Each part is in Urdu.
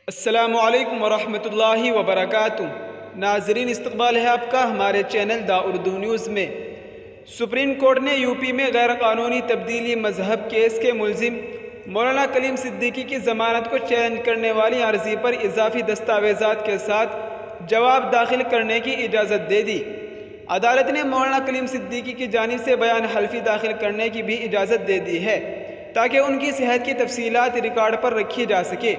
السلام علیکم ورحمۃ اللہ وبرکاتہ۔ ناظرین، استقبال ہے آپ کا ہمارے چینل دا اردو نیوز میں۔ سپریم کورٹ نے یو پی میں غیر قانونی تبدیلی مذہب کیس کے ملزم مولانا کلیم صدیقی کی ضمانت کو چیلنج کرنے والی عرضی پر اضافی دستاویزات کے ساتھ جواب داخل کرنے کی اجازت دے دی۔ عدالت نے مولانا کلیم صدیقی کی جانب سے بیان حلفی داخل کرنے کی بھی اجازت دے دی ہے تاکہ ان کی صحت کی تفصیلات ریکارڈ پر رکھی جا سکے۔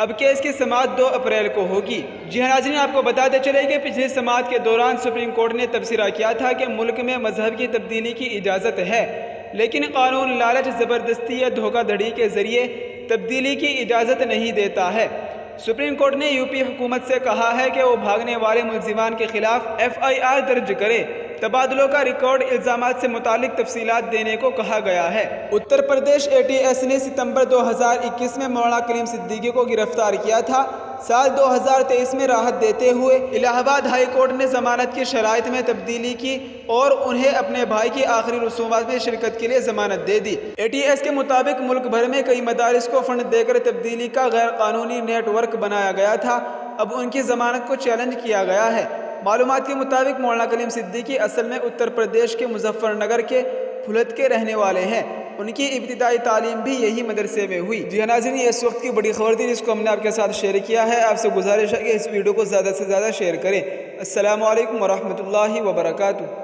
اب کیس کی سماعت 2 اپریل کو ہوگی۔ جی ہاں ناظرین، آپ کو بتاتے چلے کہ پچھلی سماعت کے دوران سپریم کورٹ نے تبصرہ کیا تھا کہ ملک میں مذہب کی تبدیلی کی اجازت ہے، لیکن قانون لالچ، زبردستی یا دھوکہ دھڑی کے ذریعے تبدیلی کی اجازت نہیں دیتا ہے۔ سپریم کورٹ نے یو پی حکومت سے کہا ہے کہ وہ بھاگنے والے ملزمان کے خلاف FIR درج کرے۔ تبادلوں کا ریکارڈ، الزامات سے متعلق تفصیلات دینے کو کہا گیا ہے۔ اتر پردیش ATS نے ستمبر 2021 میں مولانا کلیم صدیقی کو گرفتار کیا تھا۔ سال 2023 میں راحت دیتے ہوئے الہ آباد ہائی کورٹ نے ضمانت کی شرائط میں تبدیلی کی اور انہیں اپنے بھائی کی آخری رسومات میں شرکت کے لیے ضمانت دے دی۔ ATS کے مطابق ملک بھر میں کئی مدارس کو فنڈ دے کر تبدیلی کا غیر قانونی نیٹ ورک بنایا گیا تھا۔ اب ان کی ضمانت کو چیلنج کیا گیا ہے۔ معلومات کے مطابق مولانا کلیم صدیقی اصل میں اتر پردیش کے مظفر نگر کے پھلت کے رہنے والے ہیں۔ ان کی ابتدائی تعلیم بھی یہی مدرسے میں ہوئی۔ جی ہاں ناظرین، یہ اس وقت کی بڑی خبر تھی جس کو ہم نے آپ کے ساتھ شیئر کیا ہے۔ آپ سے گزارش ہے کہ اس ویڈیو کو زیادہ سے زیادہ شیئر کریں۔ السلام علیکم ورحمۃ اللہ وبرکاتہ۔